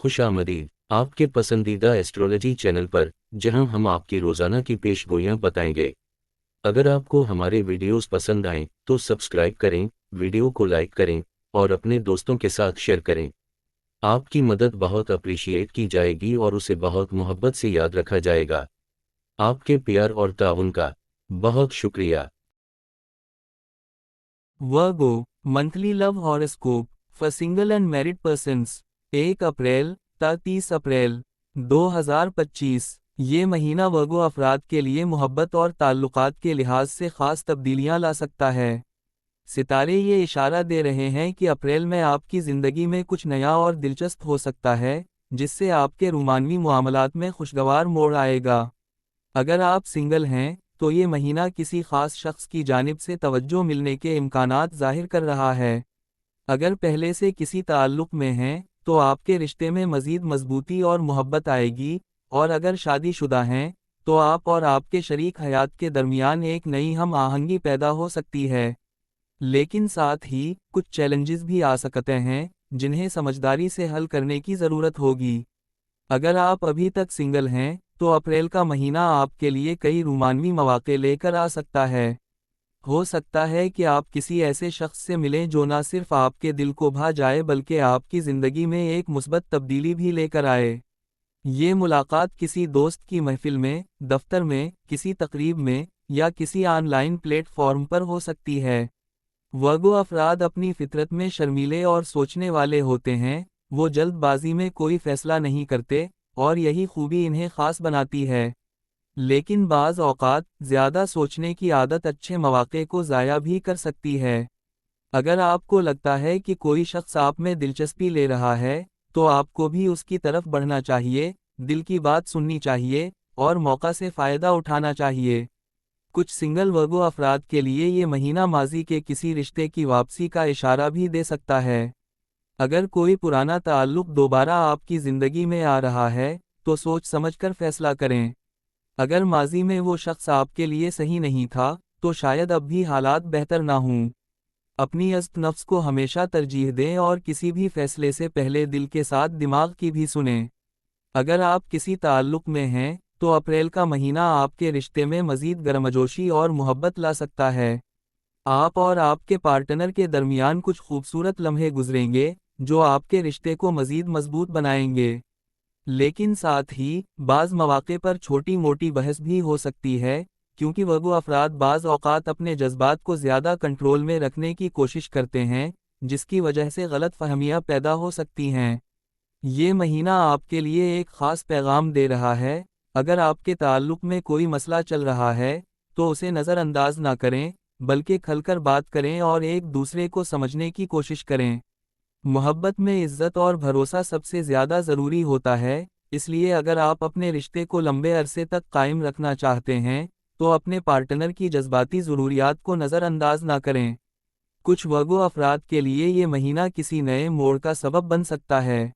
खुश आमदीद आपके पसंदीदा एस्ट्रोलॉजी चैनल पर, जहां हम आपकी रोजाना की पेशगोइयां बताएंगे। अगर आपको हमारे वीडियोस पसंद आएं तो सब्सक्राइब करें, वीडियो को लाइक करें और अपने दोस्तों के साथ शेयर करें। आपकी मदद बहुत अप्रिशिएट की जाएगी और उसे बहुत मोहब्बत से याद रखा जाएगा। आपके प्यार और ताउन का बहुत शुक्रिया। Virgo monthly love horoscope for single and married persons 1 April ता 30 अप्रैल 2025। ये महीना वर्गो अफराद के लिए मोहब्बत और ताल्लुकात के लिहाज से ख़ास तब्दीलियां ला सकता है। सितारे ये इशारा दे रहे हैं कि अप्रैल में आपकी ज़िंदगी में कुछ नया और दिलचस्प हो सकता है, जिससे आपके रूमानवी मुआमलात में खुशगवार मोड़ आएगा। अगर आप सिंगल हैं, तो ये महीना किसी खास शख्स की जानिब से तवज्जो मिलने के इम्कानात ज़ाहिर कर रहा है। अगर पहले से किसी ताल्लुक़ में हैं, तो आपके रिश्ते में मज़ीद मजबूती और मोहब्बत आएगी, और अगर शादीशुदा हैं, तो आप और आपके शरीक हयात के दरमियान एक नई हम आहंगी पैदा हो सकती है। लेकिन साथ ही कुछ चैलेंजेस भी आ सकते हैं, जिन्हें समझदारी से हल करने की ज़रूरत होगी। अगर आप अभी तक सिंगल हैं, तो अप्रैल का महीना आपके लिए कई रूमानवी मौक़े लेकर आ सकता है। हो सकता है कि आप किसी ऐसे शख्स से मिलें जो न सिर्फ आपके दिल को भा जाए बल्कि आपकी ज़िंदगी में एक मुस्बत तब्दीली भी लेकर आए। ये मुलाकात किसी दोस्त की महफिल में, दफ्तर में, किसी तकरीब में या किसी ऑनलाइन प्लेटफॉर्म पर हो सकती है। वर्गो अफराद अपनी फितरत में शर्मीले और सोचने वाले होते हैं। वो जल्दबाजी में कोई फैसला नहीं करते, और यही खूबी इन्हें ख़ास बनाती है। लेकिन बाज़ औक़ात ज़्यादा सोचने की आदत अच्छे मौक़े को ज़ाया भी कर सकती है। अगर आपको लगता है कि कोई शख्स आप में दिलचस्पी ले रहा है, तो आपको भी उसकी तरफ बढ़ना चाहिए, दिल की बात सुननी चाहिए और मौका से फ़ायदा उठाना चाहिए। कुछ सिंगल वर्गो अफराद के लिए ये महीना माजी के किसी रिश्ते की वापसी का इशारा भी दे सकता है। अगर कोई पुराना ताल्लुक़ दोबारा आपकी ज़िंदगी में आ रहा है, तो सोच समझकर फैसला करें। अगर माजी में वो शख्स आपके लिए सही नहीं था, तो शायद अब भी हालात बेहतर ना हों। अपनी अज़्त नफ्स को हमेशा तरजीह दें और किसी भी फैसले से पहले दिल के साथ दिमाग की भी सुनें। अगर आप किसी ताल्लुक़ में हैं, तो अप्रैल का महीना आपके रिश्ते में मज़ीद गर्मजोशी और मोहब्बत ला सकता है। आप और आपके पार्टनर के दरमियान कुछ खूबसूरत लम्हे गुजरेंगे, जो आपके रिश्ते को मज़ीद मजबूत बनाएंगे। लेकिन साथ ही, बाज़ मौक़े पर छोटी मोटी बहस भी हो सकती है, क्योंकि वर्गो अफराद बाज़ औक़ात अपने जज्बात को ज़्यादा कंट्रोल में रखने की कोशिश करते हैं, जिसकी वजह से गलत फहमियाँ पैदा हो सकती हैं। ये महीना आपके लिए एक ख़ास पैगाम दे रहा है। अगर आपके ताल्लुक़ में कोई मसला चल रहा है, तो उसे नज़रअंदाज ना करें, बल्कि खुलकर बात करें और एक दूसरे को समझने की कोशिश करें। मोहब्बत में इज़्ज़त और भरोसा सबसे ज़्यादा ज़रूरी होता है, इसलिए अगर आप अपने रिश्ते को लंबे अरसे तक कायम रखना चाहते हैं, तो अपने पार्टनर की जज्बाती ज़रूरियात को नज़रअंदाज ना करें। कुछ वर्गो अफराद के लिए ये महीना किसी नए मोड़ का सबब बन सकता है।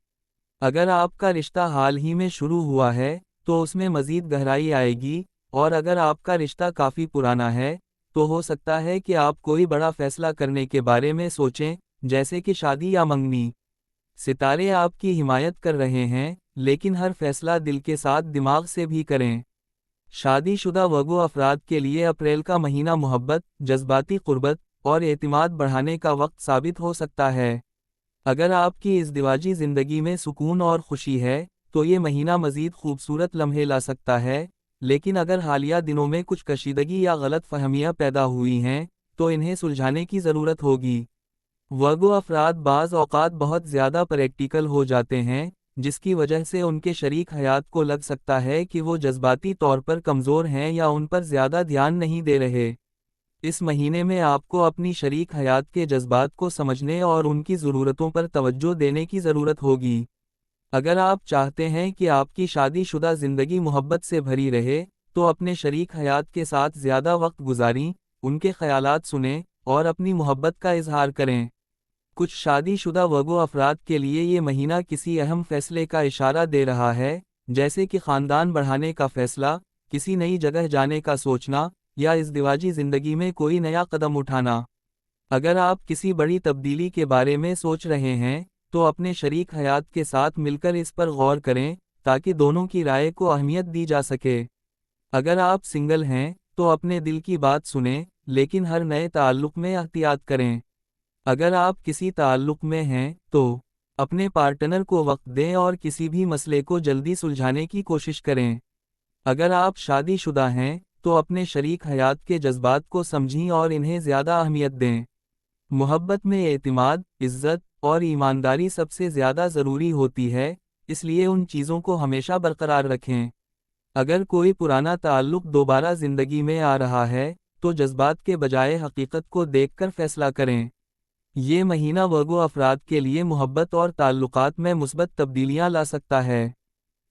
अगर आपका रिश्ता हाल ही में शुरू हुआ है, तो उसमें मज़ीद गहराई आएगी, और अगर आपका रिश्ता काफ़ी पुराना है, तो हो सकता है कि आप कोई बड़ा फ़ैसला करने के बारे में सोचें, जैसे कि शादी या मंगनी। सितारे आपकी हिमायत कर रहे हैं, लेकिन हर फैसला दिल के साथ दिमाग से भी करें। शादीशुदा वर्गो अफराद के लिए अप्रैल का महीना मोहब्बत, जज्बाती क़ुर्बत और एतिमाद बढ़ाने का वक्त साबित हो सकता है। अगर आपकी इज़दिवाजी ज़िंदगी में सुकून और खुशी है, तो ये महीना मज़ीद खूबसूरत लम्हे ला सकता है। लेकिन अगर हालिया दिनों में कुछ कशीदगी या गलत फहमियाँ पैदा हुई हैं, तो इन्हें सुलझाने की ज़रूरत होगी। वर्गो अफराद बाज़ औक़ात बहुत ज़्यादा प्रैक्टिकल हो जाते हैं, जिसकी वजह से उनके शरीक हयात को लग सकता है कि वो जज्बाती तौर पर कमज़ोर हैं या उन पर ज़्यादा ध्यान नहीं दे रहे। इस महीने में आपको अपनी शरीक हयात के जज्बात को समझने और उनकी ज़रूरतों पर तवज्जो देने की ज़रूरत होगी। अगर आप चाहते हैं कि आपकी शादीशुदा ज़िंदगी मोहब्बत से भरी रहे, तो अपने शरीक हयात के साथ ज़्यादा वक्त गुजारें, उनके ख़यालात सुनें और अपनी मोहब्बत का इजहार करें। कुछ शादीशुदा वर्गो अफराद के लिए ये महीना किसी अहम फैसले का इशारा दे रहा है, जैसे कि ख़ानदान बढ़ाने का फ़ैसला, किसी नई जगह जाने का सोचना या इज़दिवाजी ज़िंदगी में कोई नया कदम उठाना। अगर आप किसी बड़ी तब्दीली के बारे में सोच रहे हैं, تو اپنے شریک حیات کے ساتھ مل کر اس پر غور کریں تاکہ دونوں کی رائے کو اہمیت دی جا سکے۔ اگر آپ سنگل ہیں تو اپنے دل کی بات سنیں، لیکن ہر نئے تعلق میں احتیاط کریں۔ اگر آپ کسی تعلق میں ہیں تو اپنے پارٹنر کو وقت دیں اور کسی بھی مسئلے کو جلدی سلجھانے کی کوشش کریں۔ اگر آپ شادی شدہ ہیں تو اپنے شریک حیات کے جذبات کو سمجھیں اور انہیں زیادہ اہمیت دیں۔ محبت میں اعتماد، عزت اور ایمانداری سب سے زیادہ ضروری ہوتی ہے، اس لیے ان چیزوں کو ہمیشہ برقرار رکھیں۔ اگر کوئی پرانا تعلق دوبارہ زندگی میں آ رہا ہے تو جذبات کے بجائے حقیقت کو دیکھ کر فیصلہ کریں۔ یہ مہینہ ورگو افراد کے لیے محبت اور تعلقات میں مثبت تبدیلیاں لا سکتا ہے۔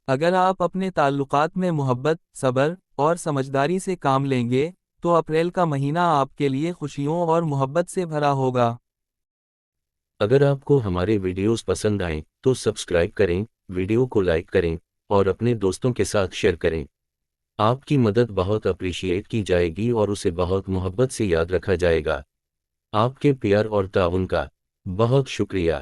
اگر آپ اپنے تعلقات میں محبت، صبر اور سمجھداری سے کام لیں گے تو اپریل کا مہینہ آپ کے لیے خوشیوں اور محبت سے بھرا ہوگا۔ اگر آپ کو ہمارے ویڈیوز پسند آئیں تو سبسکرائب کریں، ویڈیو کو لائک کریں اور اپنے دوستوں کے ساتھ شیئر کریں۔ آپ کی مدد بہت اپریشیٹ کی جائے گی اور اسے بہت محبت سے یاد رکھا جائے گا۔ آپ کے پیار اور تعاون کا بہت شکریہ۔